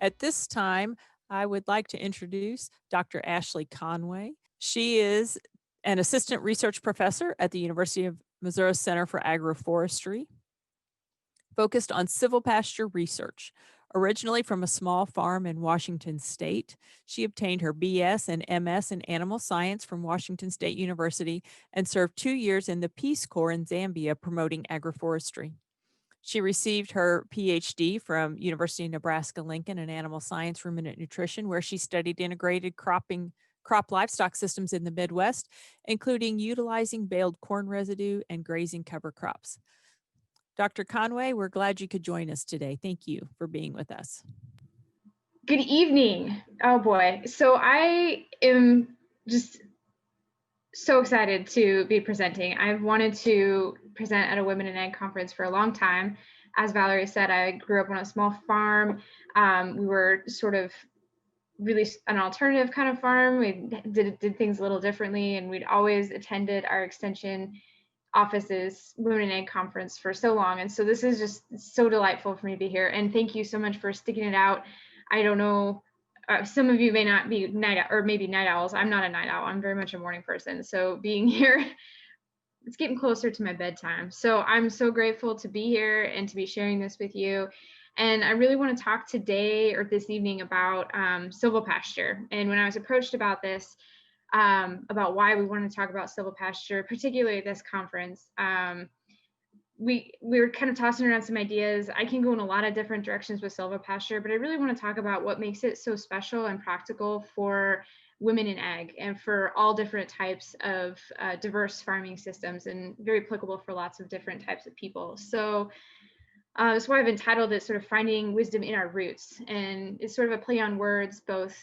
At this time, I would like to introduce Dr. Ashley Conway. She is an assistant research professor at the University of Missouri Center for Agroforestry, focused on silvopasture research. Originally from a small farm in Washington state, she obtained her BS and MS in animal science from Washington State University and served 2 years in the Peace Corps in Zambia promoting agroforestry. She received her PhD from University of Nebraska-Lincoln in animal science ruminant nutrition, where she studied integrated crop livestock systems in the Midwest, including utilizing baled corn residue and grazing cover crops. Dr. Conway, we're glad you could join us today. Thank you for being with us. Good evening. Oh boy. So I am just so excited to be presenting. I've wanted to present at a Women in Ag conference for a long time. As Valerie said, I grew up on a small farm. We were sort of really an alternative kind of farm. We did things a little differently, and we'd always attended our extension office's Women in Ag conference for so long. And so this is just so delightful for me to be here. And thank you so much for sticking it out. I don't know, some of you may not be maybe night owls. I'm not a night owl. I'm very much a morning person. So being here, it's getting closer to my bedtime. So I'm so grateful to be here and to be sharing this with you. And I really want to talk today or this evening about silvopasture. And when I was approached about this, about why we wanted to talk about silvopasture, particularly at this conference, we were kind of tossing around some ideas. I can go in a lot of different directions with silvopasture, but I really want to talk about what makes it so special and practical for women in ag and for all different types of diverse farming systems, and very applicable for lots of different types of people. So that's why I've entitled it sort of Finding Wisdom in Our Roots. And it's sort of a play on words, both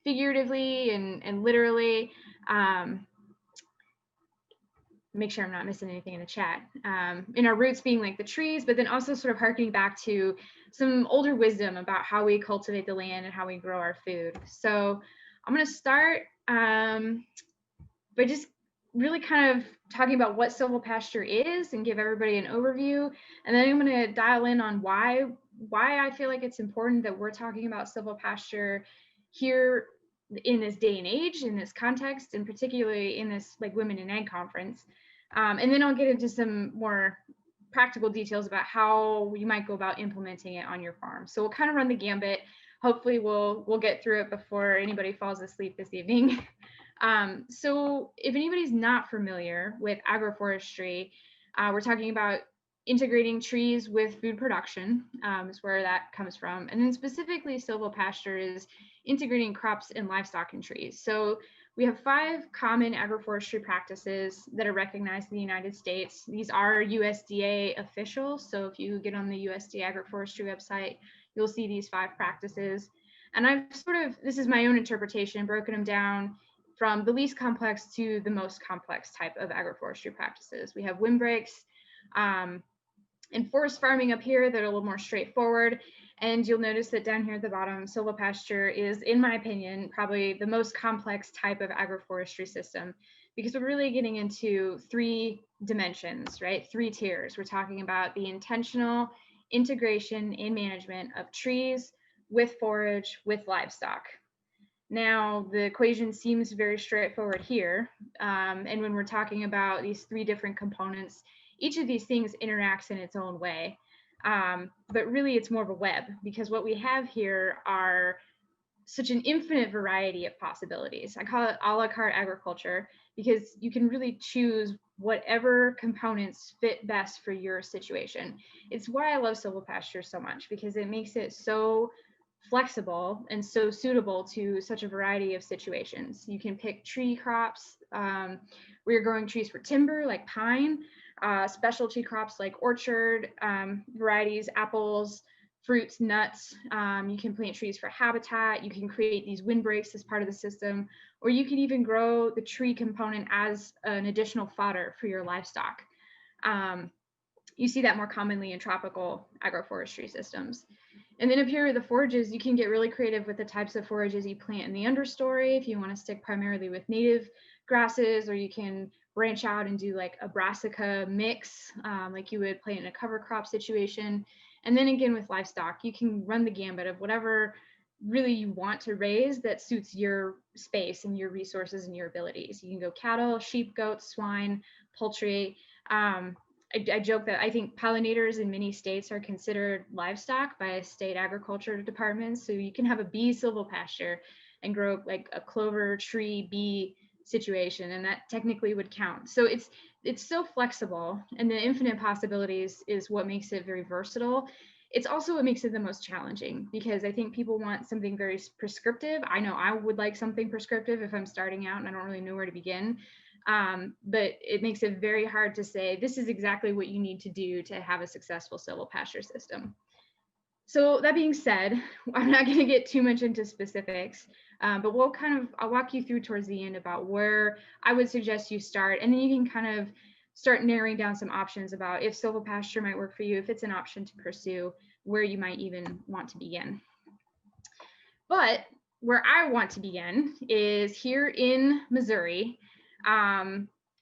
figuratively and literally. Make sure I'm not missing anything in the chat. In our roots being like the trees, but then also sort of harkening back to some older wisdom about how we cultivate the land and how we grow our food. So I'm going to start by just really kind of talking about what silvopasture is and give everybody an overview. And then I'm going to dial in on why I feel like it's important that we're talking about silvopasture here in this day and age, in this context, and particularly in this like Women in Ag conference. And then I'll get into some more practical details about how you might go about implementing it on your farm. So we'll kind of run the gambit. Hopefully we'll get through it before anybody falls asleep this evening. So if anybody's not familiar with agroforestry, we're talking about integrating trees with food production, is where that comes from. And then specifically silvopasture is integrating crops and livestock and trees. So we have 5 common agroforestry practices that are recognized in the United States. These are USDA official. So if you get on the USDA agroforestry website, you'll see these 5 practices. And I've sort of, this is my own interpretation, broken them down from the least complex to the most complex type of agroforestry practices. We have windbreaks, and forest farming up here that are a little more straightforward. And you'll notice that down here at the bottom, silvopasture is, in my opinion, probably the most complex type of agroforestry system, because we're really getting into 3 dimensions, right? 3 tiers. We're talking about the intentional integration and management of trees with forage, with livestock. Now, the equation seems very straightforward here. And when we're talking about these 3 different components, each of these things interacts in its own way. But really it's more of a web, because what we have here are such an infinite variety of possibilities. I call it a la carte agriculture, because you can really choose whatever components fit best for your situation. It's why I love silvopasture so much, because it makes it so flexible and so suitable to such a variety of situations. You can pick tree crops where you're growing trees for timber, like pine, specialty crops like orchard varieties, apples, fruits, nuts. You can plant trees for habitat. You can create these windbreaks as part of the system, or you can even grow the tree component as an additional fodder for your livestock. You see that more commonly in tropical agroforestry systems. And then up here are the forages. You can get really creative with the types of forages you plant in the understory if you want to stick primarily with native grasses, or you can branch out and do like a brassica mix, like you would plant in a cover crop situation. And then again with livestock, you can run the gambit of whatever really you want to raise that suits your space and your resources and your abilities. You can go cattle, sheep, goats, swine, poultry. I joke that I think pollinators in many states are considered livestock by state agriculture departments. So you can have a bee silvopasture and grow like a clover tree bee situation, and that technically would count. So it's so flexible, and the infinite possibilities is what makes it very versatile. It's also what makes it the most challenging, because I think people want something very prescriptive. I know I would like something prescriptive if I'm starting out and I don't really know where to begin. But it makes it very hard to say, this is exactly what you need to do to have a successful silvopasture system. So that being said, I'm not going to get too much into specifics, but I'll walk you through towards the end about where I would suggest you start, and then you can kind of start narrowing down some options about if silvopasture might work for you, if it's an option to pursue, where you might even want to begin. But where I want to begin is here in Missouri.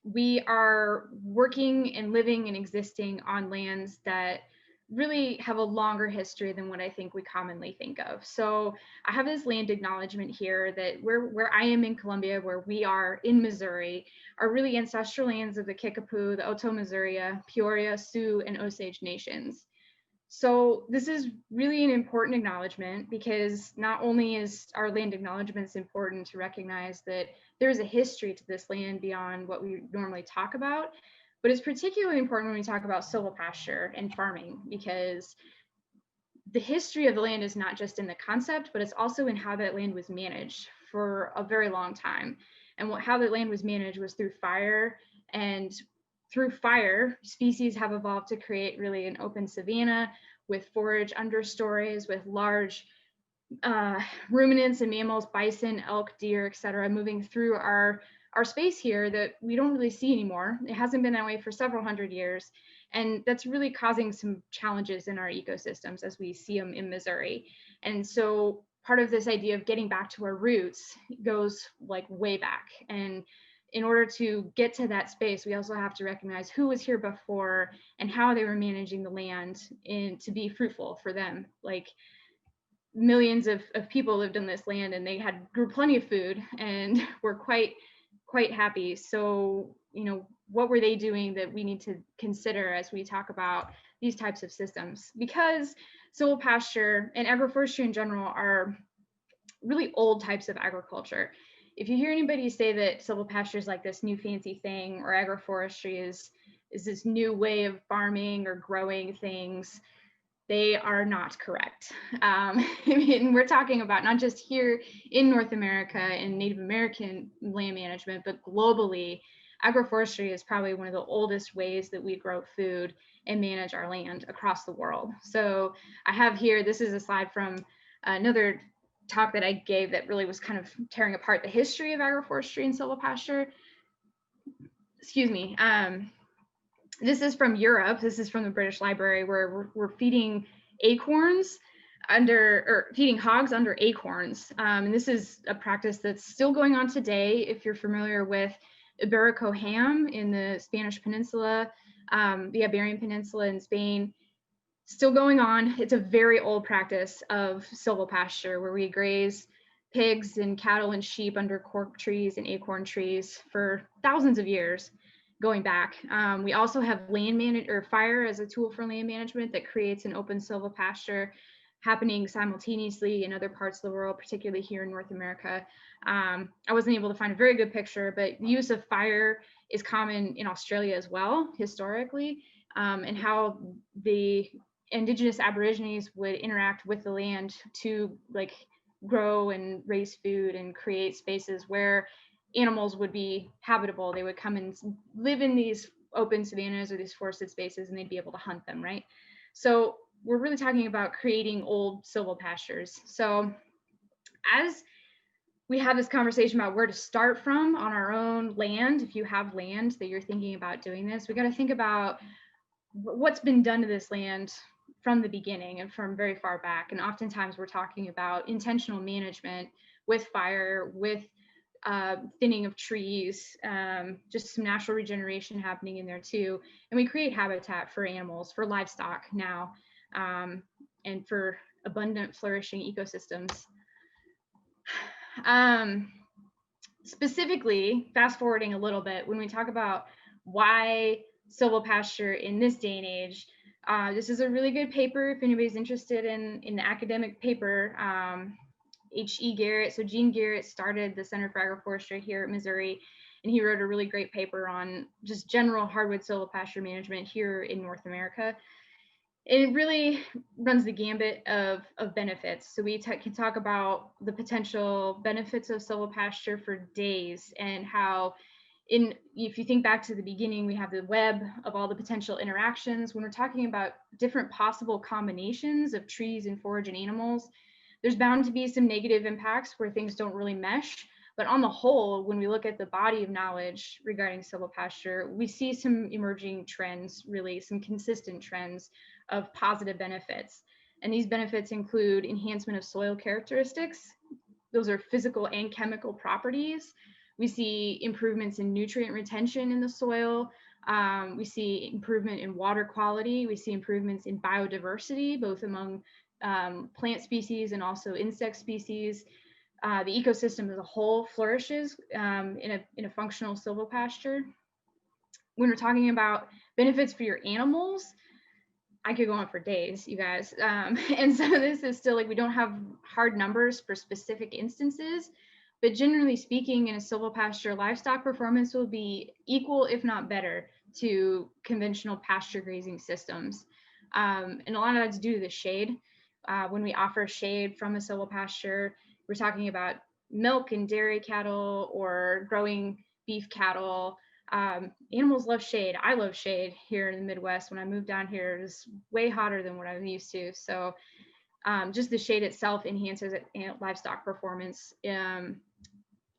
We are working and living and existing on lands that really have a longer history than what I think we commonly think of. So I have this land acknowledgement here that where I am in Columbia, where we are in Missouri, are really ancestral lands of the Kickapoo, the Oto-Missouri, Peoria, Sioux, and Osage nations. So this is really an important acknowledgement, because not only is our land acknowledgements important to recognize that there is a history to this land beyond what we normally talk about, but it's particularly important when we talk about silvopasture and farming, because the history of the land is not just in the concept, but it's also in how that land was managed for a very long time. And how that land was managed was through fire, and through fire, species have evolved to create really an open savanna with forage understories, with large ruminants and mammals, bison, elk, deer, etc., moving through our space here that we don't really see anymore. It hasn't been that way for several hundred years. And that's really causing some challenges in our ecosystems as we see them in Missouri. And so part of this idea of getting back to our roots goes like way back. And in order to get to that space, we also have to recognize who was here before and how they were managing the land to be fruitful for them. Like, millions of people lived on this land, and they grew plenty of food and were quite happy. So, what were they doing that we need to consider as we talk about these types of systems? Because silvopasture and agroforestry in general are really old types of agriculture. If you hear anybody say that silvopasture is like this new fancy thing, or agroforestry is this new way of farming or growing things, they are not correct. I mean, we're talking about not just here in North America and Native American land management, but globally, agroforestry is probably one of the oldest ways that we grow food and manage our land across the world. So I have here, this is a slide from another talk that I gave that really was kind of tearing apart the history of agroforestry and silvopasture. Excuse me. This is from Europe. This is from the British Library, where we're feeding acorns feeding hogs under acorns. And this is a practice that's still going on today. If you're familiar with Iberico ham in the Spanish Peninsula, the Iberian Peninsula in Spain, still going on. It's a very old practice of silvopasture, where we graze pigs and cattle and sheep under cork trees and acorn trees for thousands of years going back. We also have fire as a tool for land management that creates an open silvopasture happening simultaneously in other parts of the world, particularly here in North America. I wasn't able to find a very good picture, but the use of fire is common in Australia as well, historically, and how the indigenous aborigines would interact with the land to grow and raise food and create spaces where animals would be habitable. They would come and live in these open savannas or these forested spaces, and they'd be able to hunt them, right? So we're really talking about creating old silvopastures. So as we have this conversation about where to start from on our own land, if you have land that you're thinking about doing this, we got to think about what's been done to this land from the beginning and from very far back. And oftentimes we're talking about intentional management with fire, with thinning of trees, just some natural regeneration happening in there too. And we create habitat for animals, for livestock now. and for abundant, flourishing ecosystems. Specifically, fast forwarding a little bit, when we talk about why silvopasture in this day and age, this is a really good paper if anybody's interested in the academic paper. H.E. Garrett, so Gene Garrett started the Center for Agroforestry here at Missouri, and he wrote a really great paper on just general hardwood silvopasture management here in North America. And it really runs the gambit of benefits. So we can talk about the potential benefits of silvopasture for days, and how, if you think back to the beginning, we have the web of all the potential interactions. When we're talking about different possible combinations of trees and forage and animals, there's bound to be some negative impacts where things don't really mesh. But on the whole, when we look at the body of knowledge regarding silvopasture, we see some emerging trends, really some consistent trends of positive benefits. And these benefits include enhancement of soil characteristics. Those are physical and chemical properties. We see improvements in nutrient retention in the soil. We see improvement in water quality. We see improvements in biodiversity, both among plant species and also insect species. The ecosystem as a whole flourishes in a functional silvopasture. When we're talking about benefits for your animals, I could go on for days, you guys. And so this is still, like, we don't have hard numbers for specific instances, but generally speaking, in a silvopasture, livestock performance will be equal, if not better, to conventional pasture grazing systems. And a lot of that's due to the shade. When we offer shade from a silvopasture, we're talking about milk and dairy cattle or growing beef cattle. Animals love shade. I love shade here in the Midwest. When I moved down here, it was way hotter than what I'm used to. So just the shade itself enhances livestock performance.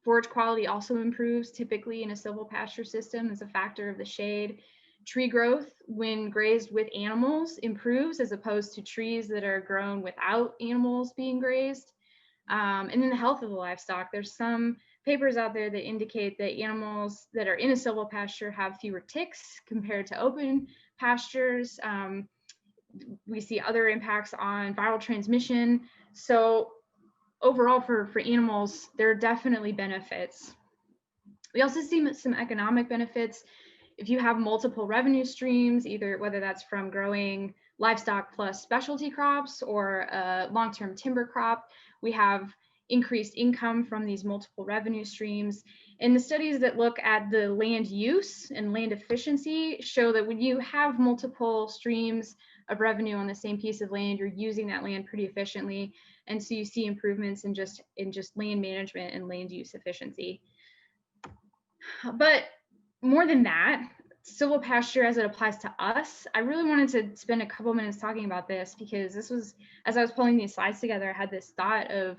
Forage quality also improves typically in a silvopasture system as a factor of the shade. Tree growth, when grazed with animals, improves as opposed to trees that are grown without animals being grazed. And then the health of the livestock. There's some papers out there that indicate that animals that are in a silvopasture have fewer ticks compared to open pastures. We see other impacts on viral transmission. So overall, for animals, there are definitely benefits. We also see some economic benefits. If you have multiple revenue streams, either whether that's from growing livestock plus specialty crops or a long-term timber crop, we have increased income from these multiple revenue streams. And the studies that look at the land use and land efficiency show that when you have multiple streams of revenue on the same piece of land, you're using that land pretty efficiently. And so you see improvements in just land management and land use efficiency. But more than that, silvopasture as it applies to us, I really wanted to spend a couple minutes talking about this, because this was, as I was pulling these slides together, I had this thought of,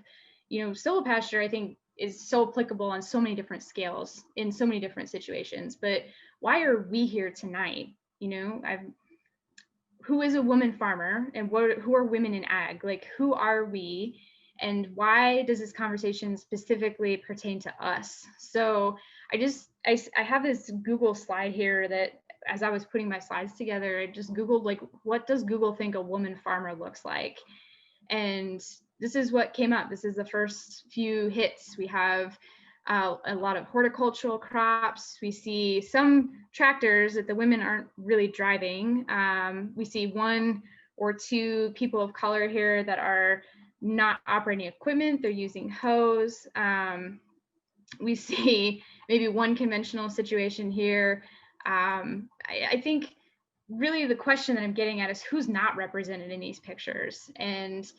silvopasture, I think, is so applicable on so many different scales in so many different situations. But why are we here tonight? Who is a woman farmer, and who are women in ag? Like, who are we, and why does this conversation specifically pertain to us? So I have this Google slide here that, as I was putting my slides together, I just Googled, like, what does Google think a woman farmer looks like? And this is what came up. This is the first few hits. We have a lot of horticultural crops. We see some tractors that the women aren't really driving. We see one or two people of color here that are not operating equipment. They're using hoes. We see maybe one conventional situation here. I think really the question that I'm getting at is who's not represented in these pictures. And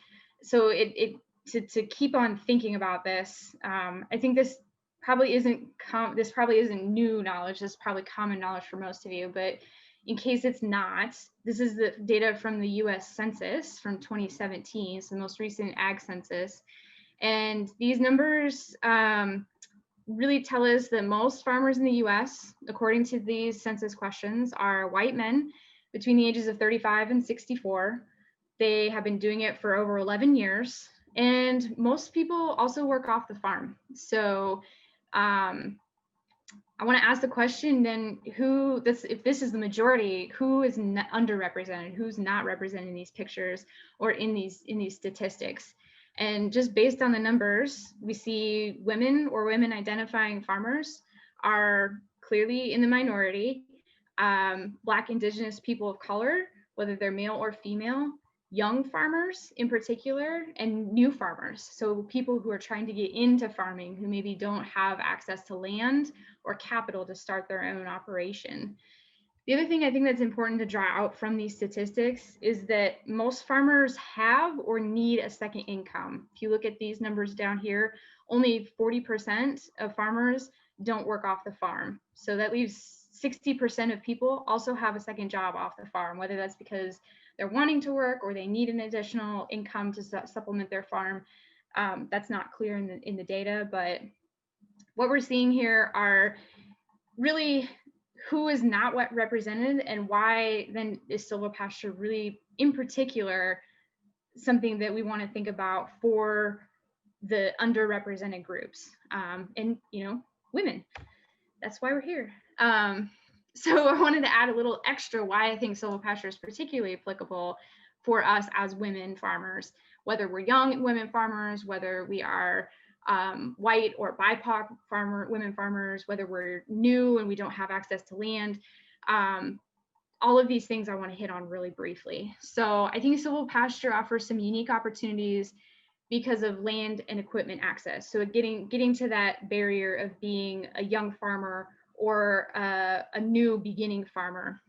so to keep on thinking about this, I think this probably isn't new knowledge. This is probably common knowledge for most of you, but in case it's not, this is the data from the US Census from 2017. It's the most recent ag census. And these numbers really tell us that most farmers in the US, according to these census questions, are white men between the ages of 35 and 64. They have been doing it for over 11 years. And most people also work off the farm. So I want to ask the question then, if this is the majority, who is underrepresented, who's not represented in these pictures or in these statistics? And just based on the numbers, we see women or women identifying farmers are clearly in the minority. Black, Indigenous people of color, whether they're male or female, young farmers in particular, and new farmers. So people who are trying to get into farming who maybe don't have access to land or capital to start their own operation. The other thing I think that's important to draw out from these statistics is that most farmers have or need a second income. If you look at these numbers down here, only 40% of farmers don't work off the farm. So that leaves 60% of people also have a second job off the farm, whether that's because they're wanting to work or they need an additional income to supplement their farm. That's not clear in the data, but what we're seeing here are really who is not what represented, and why then is silvopasture really in particular something that we want to think about for the underrepresented groups, and women. That's why we're here. So I wanted to add a little extra why I think silvopasture is particularly applicable for us as women farmers, whether we're young women farmers, whether we are white or BIPOC women farmers, whether we're new and we don't have access to land. All of these things I want to hit on really briefly. So I think silvopasture offers some unique opportunities because of land and equipment access. So getting to that barrier of being a young farmer or a new beginning farmer.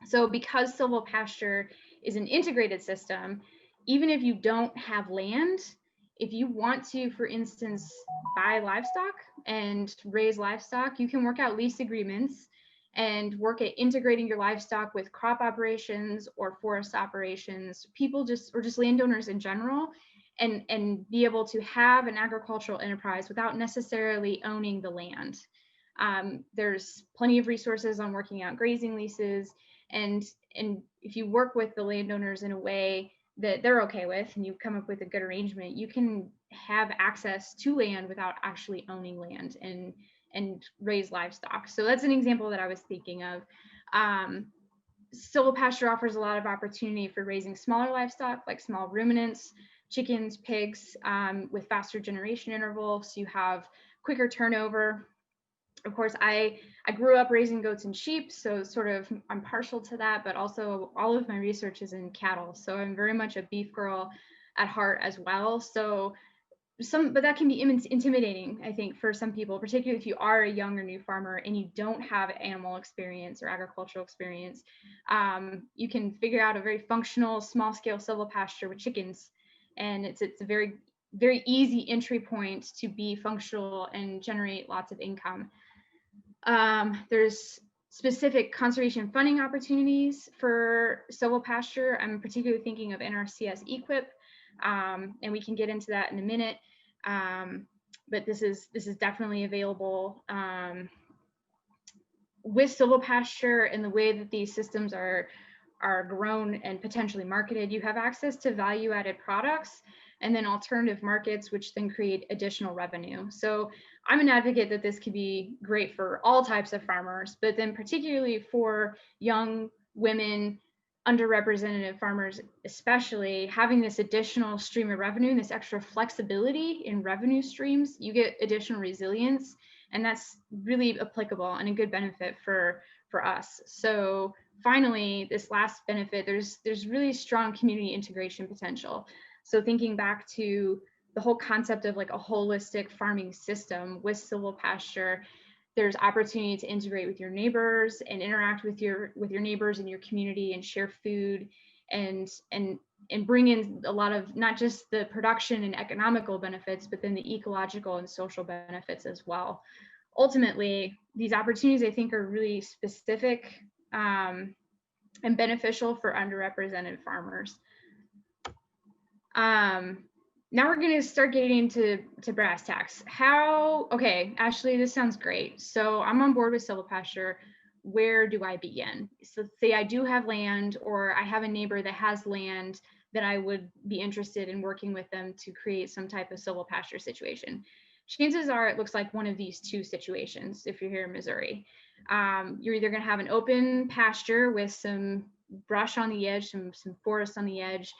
So because silvopasture is an integrated system, even if you don't have land, if you want to, for instance, buy livestock and raise livestock, you can work out lease agreements and work at integrating your livestock with crop operations or forest operations, or just landowners in general, and be able to have an agricultural enterprise without necessarily owning the land. There's plenty of resources on working out grazing leases, and if you work with the landowners in a way that they're okay with and you come up with a good arrangement, you can have access to land without actually owning land and raise livestock. So that's an example that I was thinking of. Silvopasture offers a lot of opportunity for raising smaller livestock, like small ruminants, chickens, pigs, with faster generation intervals. So you have quicker turnover. Of course, I grew up raising goats and sheep, so sort of I'm partial to that, but also all of my research is in cattle. So I'm very much a beef girl at heart as well. So but that can be intimidating, I think, for some people, particularly if you are a young or new farmer and you don't have animal experience or agricultural experience. You can figure out a very functional small scale silvopasture with chickens, and it's a very, very easy entry point to be functional and generate lots of income. There's specific conservation funding opportunities for silvopasture. I'm particularly thinking of NRCS EQIP, and we can get into that in a minute. But this is definitely available. With silvopasture and the way that these systems are grown and potentially marketed, you have access to value-added products and then alternative markets, which then create additional revenue. So I'm an advocate that this could be great for all types of farmers, but then particularly for young women, underrepresented farmers, especially having this additional stream of revenue and this extra flexibility in revenue streams, you get additional resilience, and that's really applicable and a good benefit for us. So finally, this last benefit, there's really strong community integration potential. So thinking back to the whole concept of like a holistic farming system with silvopasture, there's opportunity to integrate with your neighbors and interact with your neighbors in your community and share food and bring in a lot of not just the production and economical benefits, but then the ecological and social benefits as well. Ultimately, these opportunities I think are really specific and beneficial for underrepresented farmers. Now we're going to start getting into brass tacks. Okay, Ashley, this sounds great. So I'm on board with silvopasture. Where do I begin? So say I do have land, or I have a neighbor that has land that I would be interested in working with them to create some type of silvopasture situation. chances are it looks like one of these two situations if you're here in Missouri. You're either going to have an open pasture with some brush on the edge, some forest on the edge,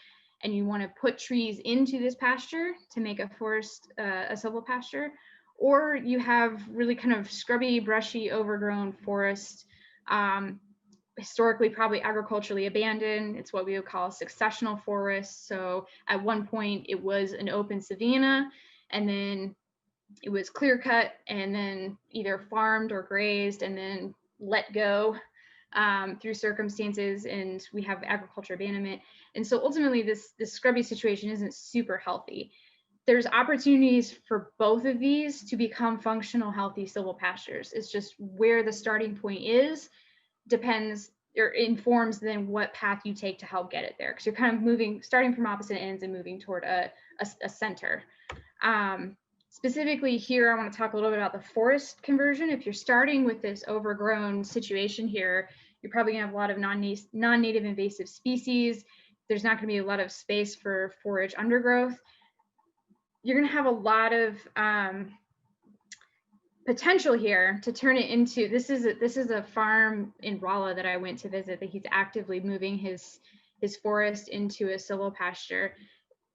and you want to put trees into this pasture to make a forest, a silvopasture, or you have really kind of scrubby, brushy, overgrown forest, historically probably agriculturally abandoned. It's what we would call a successional forest. So at one point it was an open savanna, and then it was clear cut and then either farmed or grazed and then let go through circumstances, and we have agriculture abandonment. And so ultimately this scrubby situation isn't super healthy. There's opportunities for both of these to become functional, healthy silvopastures. It's just where the starting point is depends or informs then what path you take to help get it there, because you're kind of moving, starting from opposite ends and moving toward a center. Specifically here, I want to talk a little bit about the forest conversion. If you're starting with this overgrown situation here, you're probably gonna have a lot of non-native invasive species. There's not gonna be a lot of space for forage undergrowth. You're gonna have a lot of potential here to turn it into, this is a farm in Rolla that I went to visit, that he's actively moving his forest into a silvopasture.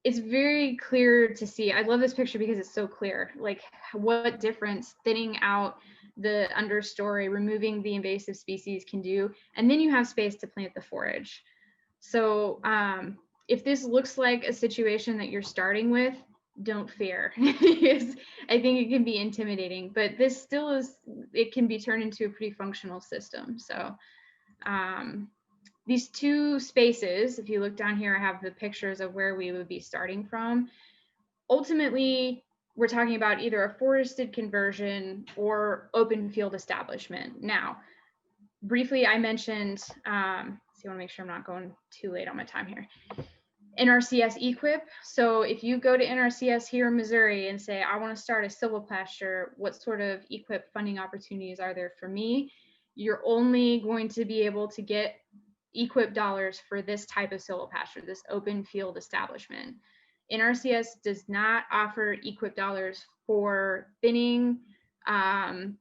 It's very clear to see. I love this picture because it's so clear, like what difference thinning out the understory, removing the invasive species can do. And then you have space to plant the forage. So if this looks like a situation that you're starting with, don't fear. I think it can be intimidating, but this still is, it can be turned into a pretty functional system. So these two spaces, if you look down here, I have the pictures of where we would be starting from. Ultimately, we're talking about either a forested conversion or open field establishment. Now, briefly, I mentioned, so I want to make sure I'm not going too late on my time here. NRCS equip. So if you go to NRCS here in Missouri and say, I want to start a silvopasture, what sort of equip funding opportunities are there for me? You're only going to be able to get equip dollars for this type of silvopasture, this open field establishment. NRCS does not offer equip dollars for thinning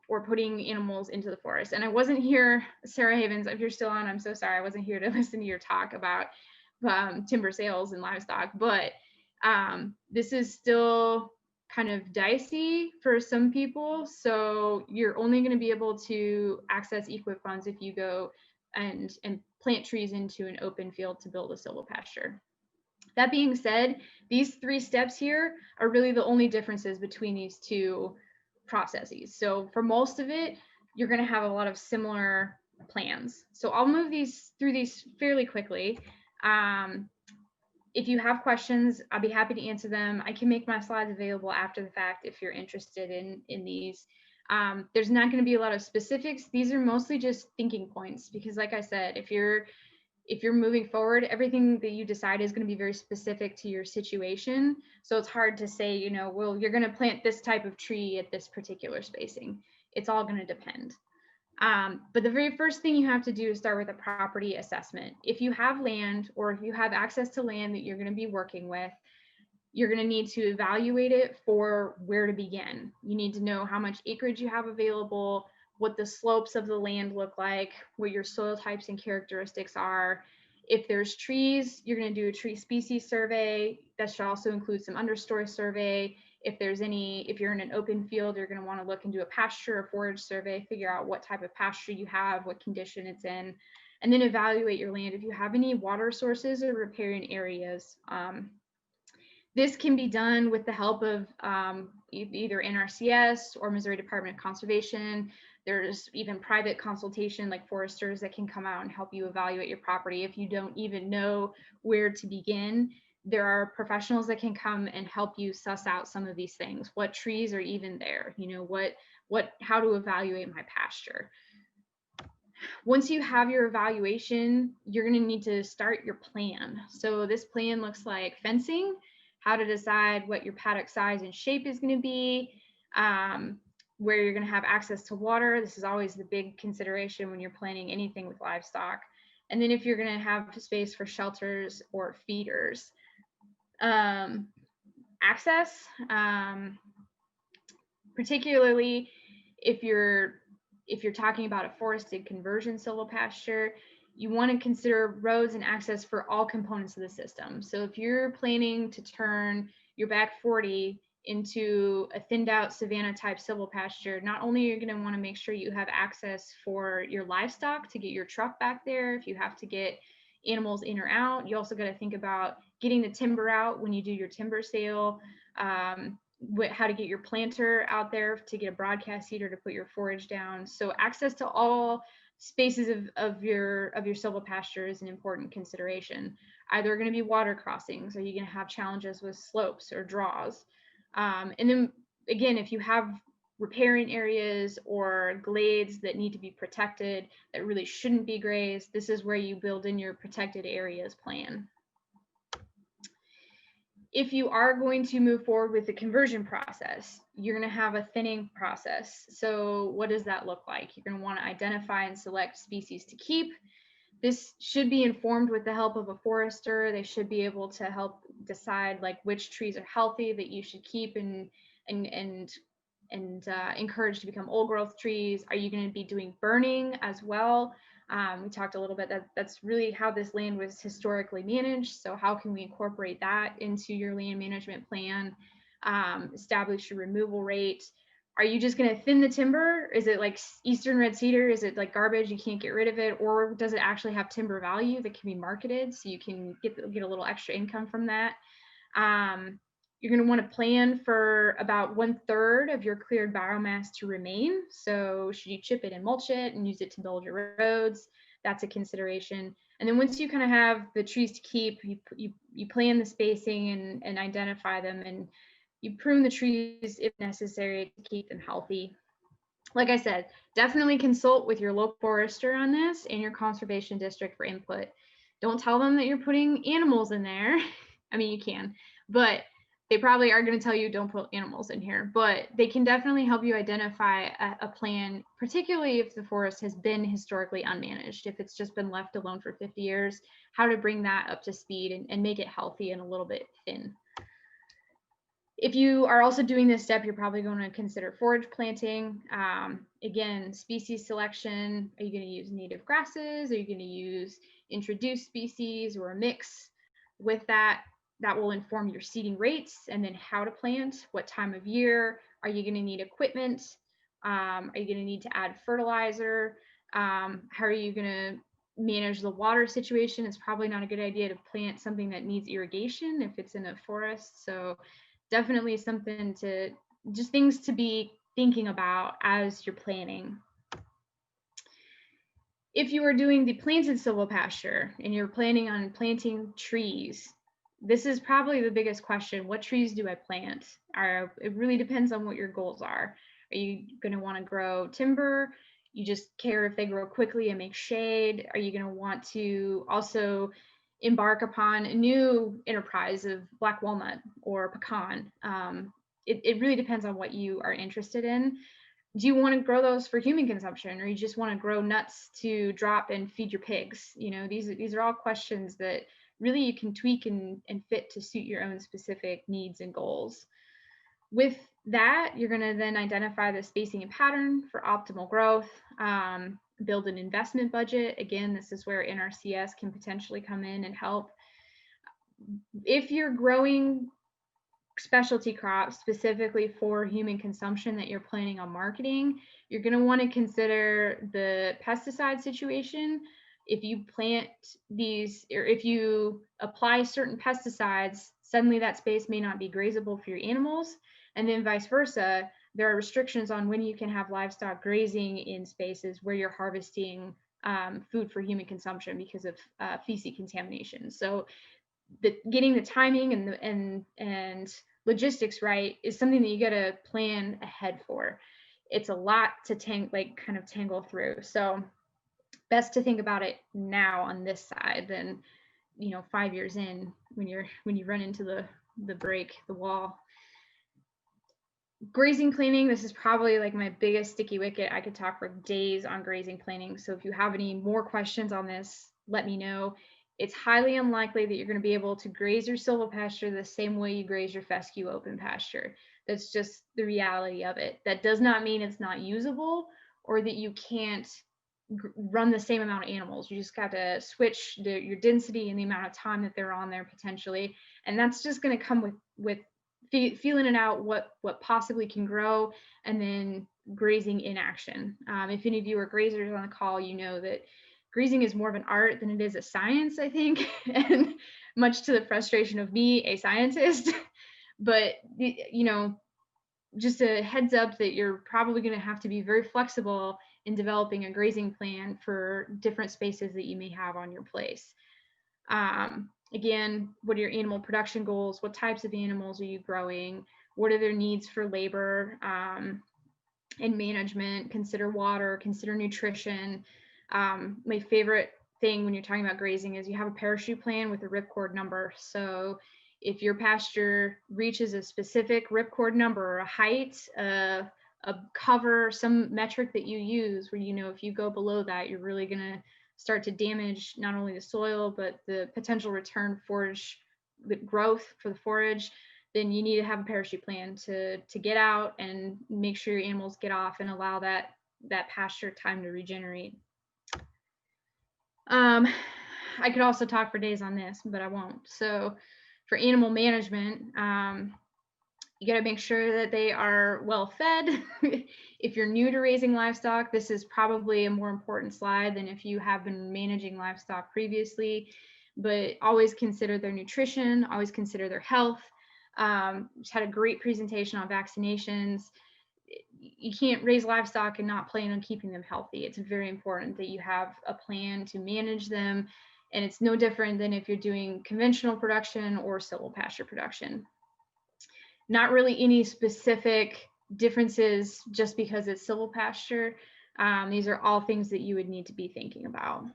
or putting animals into the forest. And I wasn't here, Sarah Havens, if you're still on, I'm so sorry, I wasn't here to listen to your talk about timber sales and livestock, but this is still kind of dicey for some people. So you're only going to be able to access equip funds if you go and plant trees into an open field to build a silvopasture. That being said, these three steps here are really the only differences between these two processes. So for most of it, you're going to have a lot of similar plans. So I'll move through these fairly quickly. If you have questions, I'll be happy to answer them. I can make my slides available after the fact if you're interested in these. There's not going to be a lot of specifics. These are mostly just thinking points, because like I said, if you're moving forward, everything that you decide is going to be very specific to your situation. So it's hard to say, you know, well, you're going to plant this type of tree at this particular spacing. It's all going to depend. But the very first thing you have to do is start with a property assessment. If you have land, or if you have access to land that you're going to be working with, you're going to need to evaluate it for where to begin. You need to know how much acreage you have available, what the slopes of the land look like, what your soil types and characteristics are. If there's trees, you're going to do a tree species survey. That should also include some understory survey. If you're in an open field, you're going to want to look into a pasture or forage survey, figure out what type of pasture you have, what condition it's in, and then evaluate your land if you have any water sources or riparian areas. This can be done with the help of either NRCS or Missouri Department of Conservation. There's even private consultation, like foresters, that can come out and help you evaluate your property. If you don't even know where to begin, there are professionals that can come and help you suss out some of these things. What trees are even there? You know, how to evaluate my pasture. Once you have your evaluation, you're going to need to start your plan. So this plan looks like fencing, how to decide what your paddock size and shape is going to be, where you're going to have access to water. This is always the big consideration when you're planning anything with livestock. And then if you're going to have space for shelters or feeders. Access, particularly if you're talking about a forested conversion silvopasture. You want to consider roads and access for all components of the system. So if you're planning to turn your back 40 into a thinned out savanna type silvopasture, not only are you going to want to make sure you have access for your livestock to get your truck back there if you have to get animals in or out, you also got to think about getting the timber out when you do your timber sale, how to get your planter out there to get a broadcast seeder to put your forage down. So access to all spaces of your silvopasture is an important consideration. Either going to be water crossings, are you going to have challenges with slopes or draws? And then again, if you have riparian areas or glades that need to be protected that really shouldn't be grazed, this is where you build in your protected areas plan. If you are going to move forward with the conversion process, you're going to have a thinning process. So what does that look like? You're going to want to identify and select species to keep. This should be informed with the help of a forester. They should be able to help decide like which trees are healthy that you should keep and encourage to become old growth trees. Are you going to be doing burning as well? We talked a little bit that's really how this land was historically managed. So how can we incorporate that into your land management plan? Establish your removal rate. Are you just going to thin the timber? Is it like Eastern red cedar? Is it like garbage? You can't get rid of it, or does it actually have timber value that can be marketed so you can get a little extra income from that? You're going to want to plan for about 1/3 of your cleared biomass to remain. So should you chip it and mulch it and use it to build your roads? That's a consideration. And then once you kind of have the trees to keep, you plan the spacing and identify them, and you prune the trees if necessary to keep them healthy. Like I said, definitely consult with your local forester on this and your conservation district for input. Don't tell them that you're putting animals in there. I mean, you can, but they probably are going to tell you don't put animals in here, but they can definitely help you identify a plan, particularly if the forest has been historically unmanaged, if it's just been left alone for 50 years, how to bring that up to speed and make it healthy and a little bit thin. If you are also doing this step, you're probably going to consider forage planting. Again, species selection. Are you going to use native grasses? Are you going to use introduced species or a mix? With that, that will inform your seeding rates and then how to plant, what time of year. Are you going to need equipment? Are you going to need to add fertilizer? How are you going to manage the water situation? It's probably not a good idea to plant something that needs irrigation if it's in a forest. So definitely something to just things to be thinking about as you're planning. If you are doing the planted silvopasture and you're planning on planting trees, this is probably the biggest question. What trees do I plant? It really depends on what your goals are. Are you going to want to grow timber? You just care if they grow quickly and make shade? Are you going to want to also embark upon a new enterprise of black walnut or pecan? It really depends on what you are interested in. Do you want to grow those for human consumption, or you just want to grow nuts to drop and feed your pigs? You know, these are all questions that really you can tweak and fit to suit your own specific needs and goals. With that, you're going to then identify the spacing and pattern for optimal growth, build an investment budget. Again, this is where NRCS can potentially come in and help. If you're growing specialty crops specifically for human consumption that you're planning on marketing, you're going to want to consider the pesticide situation. If you plant these, or if you apply certain pesticides, suddenly that space may not be grazable for your animals, and then vice versa. There are restrictions on when you can have livestock grazing in spaces where you're harvesting food for human consumption because of feces contamination. So getting the timing and logistics right is something that you got to plan ahead for. It's a lot to kind of tangle through. So best to think about it now on this side than 5 years in when you run into the wall. Grazing planning, this is probably like my biggest sticky wicket. I could talk for days on grazing planning. So if you have any more questions on this, let me know. It's highly unlikely that you're going to be able to graze your silvopasture the same way you graze your fescue open pasture. That's just the reality of it. That does not mean it's not usable or that you can't run the same amount of animals. You just got to switch your density and the amount of time that they're on there potentially, and that's just going to come with feeling it out, what possibly can grow, and then grazing in action. If any of you are grazers on the call, you know that grazing is more of an art than it is a science, I think, and much to the frustration of me, a scientist. But you know, just a heads up that you're probably going to have to be very flexible in developing a grazing plan for different spaces that you may have on your place. Again, what are your animal production goals? What types of animals are you growing? What are their needs for labor and management? Consider water, consider nutrition. My favorite thing when you're talking about grazing is you have a parachute plan with a ripcord number. So if your pasture reaches a specific ripcord number or a height, a cover, some metric that you use where you know if you go below that, you're really going to start to damage not only the soil, but the potential return forage, the growth for the forage, then you need to have a parachute plan to get out and make sure your animals get off and allow that pasture time to regenerate. I could also talk for days on this, but I won't. So for animal management, you got to make sure that they are well fed. If you're new to raising livestock, this is probably a more important slide than if you have been managing livestock previously, but always consider their nutrition, always consider their health. Just had a great presentation on vaccinations. You can't raise livestock and not plan on keeping them healthy. It's very important that you have a plan to manage them. And it's no different than if you're doing conventional production or silvopasture production. Not really any specific differences just because it's silvopasture. These are all things that you would need to be thinking about.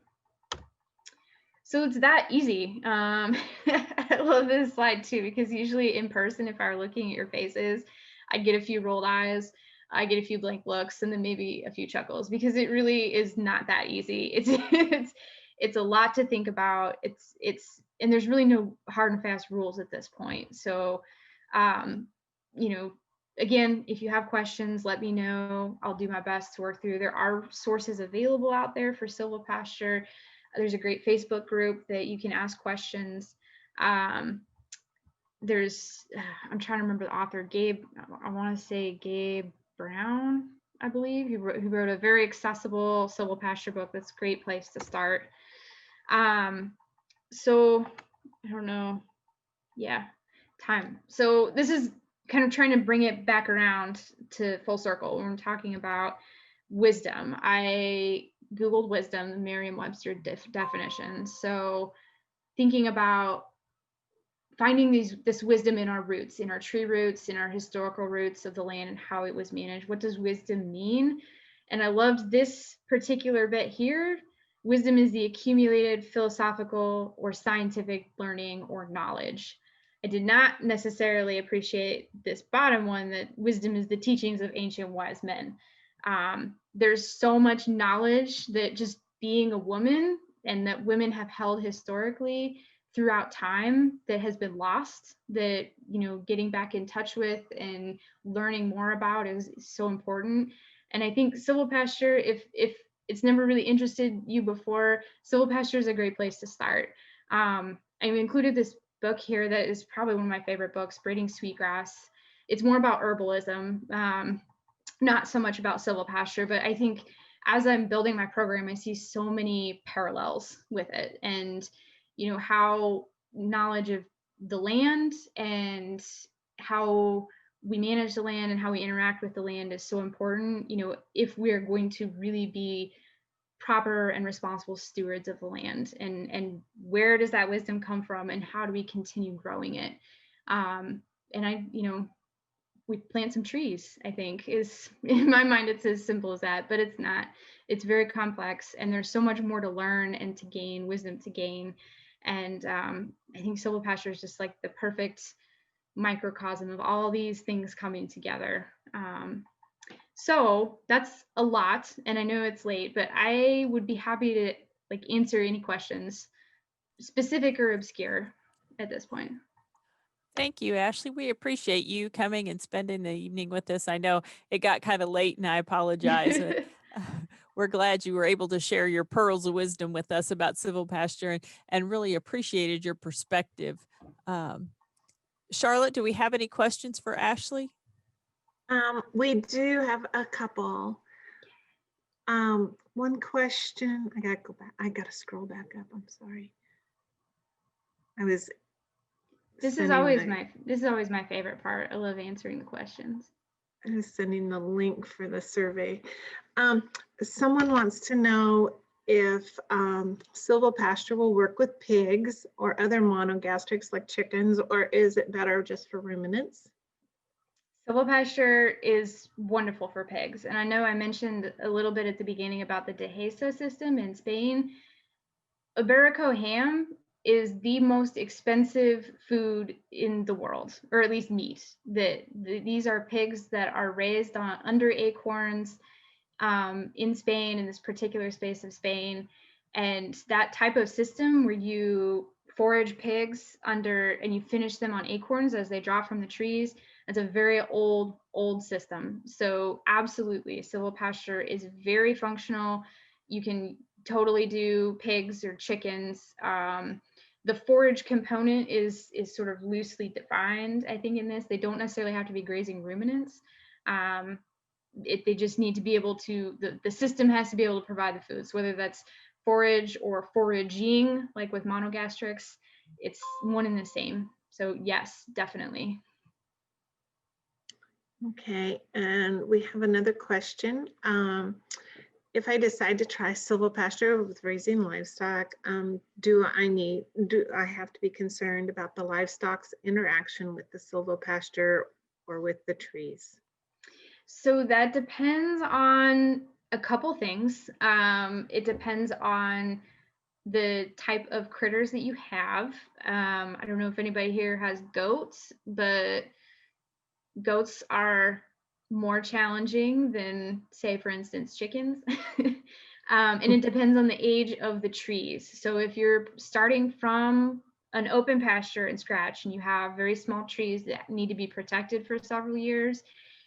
So it's that easy. I love this slide too, because usually in person, if I were looking at your faces, I'd get a few rolled eyes, I get a few blank looks, and then maybe a few chuckles, because it really is not that easy. It's a lot to think about. And there's really no hard and fast rules at this point. So, you know, again, if you have questions, let me know. I'll do my best to work through. There are sources available out there for silvopasture. There's a great Facebook group that you can ask questions. There's, I'm trying to remember the author, Gabe, I want to say Gabe Brown, I believe. He wrote a very accessible silvopasture book. That's a great place to start. So I don't know. Yeah, time. So this is kind of trying to bring it back around to full circle when we're talking about wisdom. I Googled wisdom, the Merriam-Webster definition. So thinking about finding this wisdom in our roots, in our tree roots, in our historical roots of the land and how it was managed. What does wisdom mean? And I loved this particular bit here. Wisdom is the accumulated philosophical or scientific learning or knowledge. I did not necessarily appreciate this bottom one, that wisdom is the teachings of ancient wise men. There's so much knowledge that just being a woman and that women have held historically throughout time that has been lost, that, you know, getting back in touch with and learning more about is so important. And I think silvopasture, if it's never really interested you before, silvopasture is a great place to start. I've included this book here that is probably one of my favorite books, Breeding Sweetgrass. It's more about herbalism, not so much about silvopasture, but I think as I'm building my program, I see so many parallels with it. And, you know, how knowledge of the land and how we manage the land and how we interact with the land is so important, you know, if we're going to really be proper and responsible stewards of the land, and where does that wisdom come from and how do we continue growing it? And you know, we plant some trees, I think, is, in my mind, it's as simple as that, but it's not. It's very complex, and there's so much more to learn and to gain, wisdom to gain. And I think silvopasture is just like the perfect microcosm of all these things coming together. So that's a lot, and I know it's late, but I would be happy to like answer any questions, specific or obscure, at this point. Thank you, Ashley. We appreciate you coming and spending the evening with us. I know it got kind of late and I apologize, but we're glad you were able to share your pearls of wisdom with us about silvopasture and really appreciated your perspective. Um, Charlotte, do we have any questions for Ashley? We do have a couple. One question, I gotta go back. I gotta scroll back up. I'm sorry. I was This is always my favorite part. I love answering the questions. I was sending the link for the survey. Someone wants to know if silvopasture will work with pigs or other monogastrics like chickens, or is it better just for ruminants? Silvopasture is wonderful for pigs. And I know I mentioned a little bit at the beginning about the Dehesa system in Spain. Iberico ham is the most expensive food in the world, or at least meat. These are pigs that are raised on under acorns in Spain, in this particular space of Spain. And that type of system where you forage pigs under and you finish them on acorns as they drop from the trees, it's a very old system. So absolutely, silvopasture is very functional. You can totally do pigs or chickens. The forage component is sort of loosely defined, I think, in this. They don't necessarily have to be grazing ruminants. They just need to be able to, the system has to be able to provide the food. So whether that's forage or foraging, like with monogastrics, it's one and the same. So yes, definitely. Okay, and we have another question. If I decide to try silvopasture with raising livestock, do I have to be concerned about the livestock's interaction with the silvopasture or with the trees? So that depends on a couple things. It depends on the type of critters that you have. I don't know if anybody here has goats, but goats are more challenging than, say, for instance, chickens. And it depends on the age of the trees. So if you're starting from an open pasture and scratch and you have very small trees that need to be protected for several years,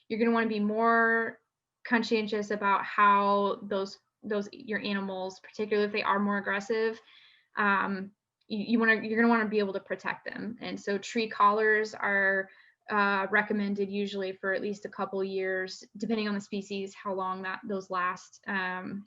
you're going to want to be more conscientious about how your animals, particularly if they are more aggressive, you're going to want to be able to protect them. And so tree collars are recommended usually for at least a couple years, depending on the species, how long those last. And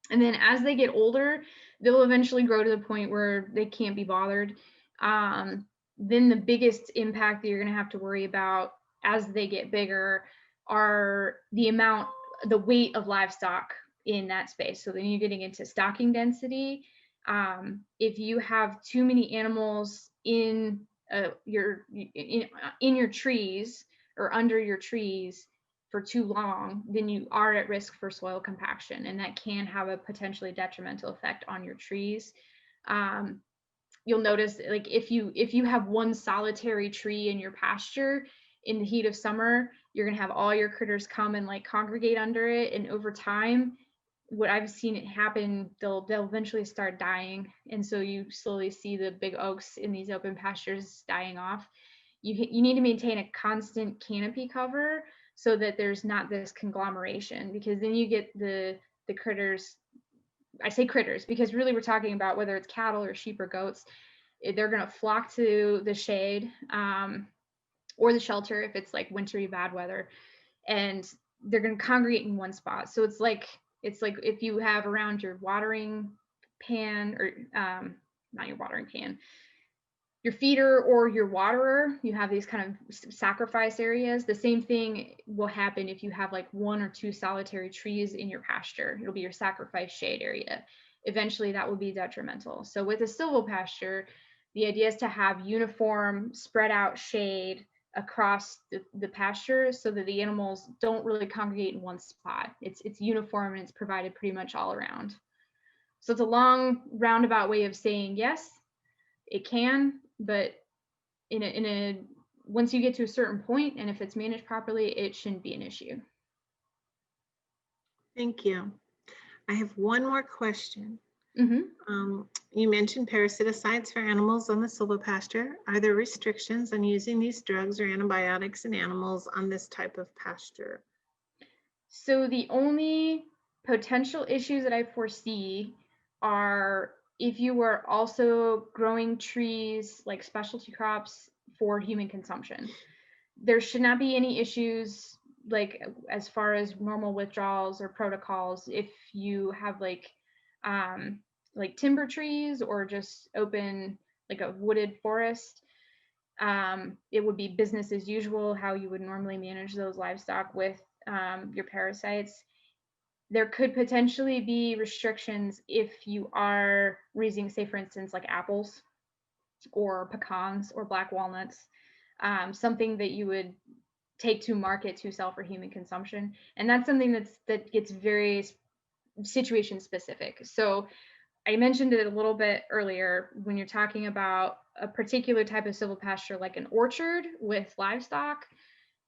then as they get older, they'll eventually grow to the point where they can't be bothered. Then the biggest impact that you're going to have to worry about as they get bigger are the weight of livestock in that space. So then you're getting into stocking density. If you have too many animals in your trees or under your trees for too long, then you are at risk for soil compaction, and that can have a potentially detrimental effect on your trees. You'll notice, like, if you have one solitary tree in your pasture in the heat of summer, you're going to have all your critters come and like congregate under it, and over time, what I've seen it happen, they'll eventually start dying. And so you slowly see the big oaks in these open pastures dying off. You need to maintain a constant canopy cover so that there's not this conglomeration, because then you get the critters. I say critters because really we're talking about whether it's cattle or sheep or goats. They're going to flock to the shade or the shelter if it's like wintry bad weather, and they're going to congregate in one spot. So it's like if you have around your watering pan, or not your watering pan, your feeder or your waterer, you have these kind of sacrifice areas. The same thing will happen if you have like one or two solitary trees in your pasture. It'll be your sacrifice shade area. Eventually that will be detrimental. So with a silvopasture, the idea is to have uniform spread out shade across the pasture so that the animals don't really congregate in one spot. It's uniform and it's provided pretty much all around. So it's a long roundabout way of saying yes, it can, but in a once you get to a certain point, and if it's managed properly, it shouldn't be an issue. Thank you. I have one more question. You mentioned parasiticides for animals on the silvopasture. Are there restrictions on using these drugs or antibiotics in animals on this type of pasture? So the only potential issues that I foresee are if you were also growing trees like specialty crops for human consumption. There should not be any issues like as far as normal withdrawals or protocols if you have like timber trees or just open like a wooded forest. It would be business as usual how you would normally manage those livestock with your parasites. There could potentially be restrictions if you are raising, say, for instance, like apples or pecans or black walnuts, something that you would take to market to sell for human consumption. And that's something that gets very situation specific. So I mentioned it a little bit earlier when you're talking about a particular type of silvopasture, like an orchard with livestock,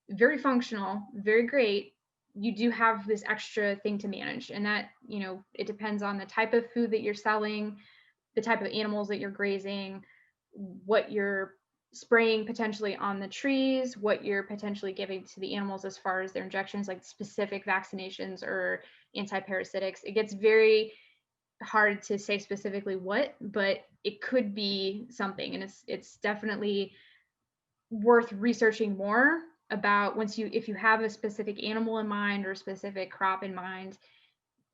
very functional, very great. You do have this extra thing to manage, and that, it depends on the type of food that you're selling, the type of animals that you're grazing, what you're spraying potentially on the trees, what you're potentially giving to the animals as far as their injections, like specific vaccinations or anti-parasitics. It gets very hard to say specifically what, but it could be something, and it's definitely worth researching more about if you have a specific animal in mind or a specific crop in mind,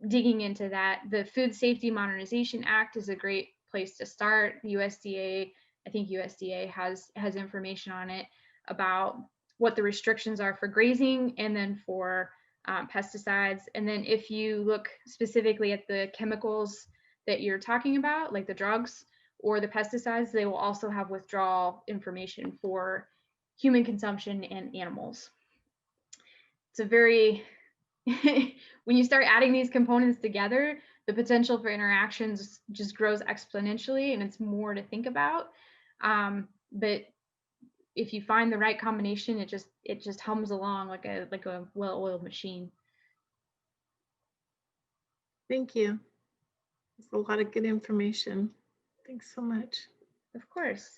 digging into that. The Food Safety Modernization Act is a great place to start. The USDA, I think USDA has information on it about what the restrictions are for grazing and then for pesticides. And then if you look specifically at the chemicals that you're talking about, like the drugs or the pesticides, they will also have withdrawal information for human consumption and animals. It's a very when you start adding these components together, the potential for interactions just grows exponentially, and it's more to think about. But if you find the right combination, it just hums along like a well-oiled machine. Thank you. That's a lot of good information. Thanks so much. Of course.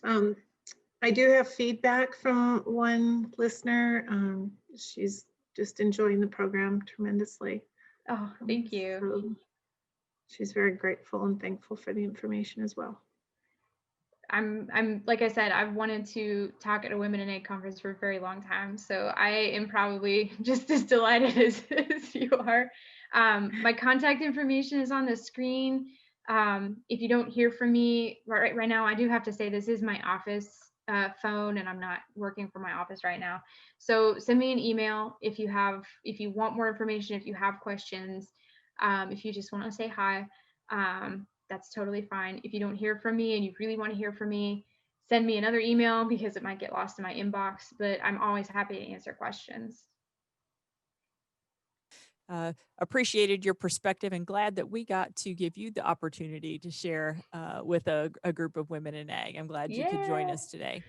I do have feedback from one listener. She's just enjoying the program tremendously. Oh, thank you. So she's very grateful and thankful for the information as well. I'm like I said, I've wanted to talk at a Women in Ag conference for a very long time, so I am probably just as delighted as you are. My contact information is on the screen. If you don't hear from me right now, I do have to say this is my office phone, and I'm not working from my office right now. So send me an email if you want more information, if you have questions, if you just want to say hi. That's totally fine. If you don't hear from me and you really want to hear from me, send me another email because it might get lost in my inbox, but I'm always happy to answer questions. Appreciated your perspective and glad that we got to give you the opportunity to share with a group of women in ag. I'm glad you could join us today.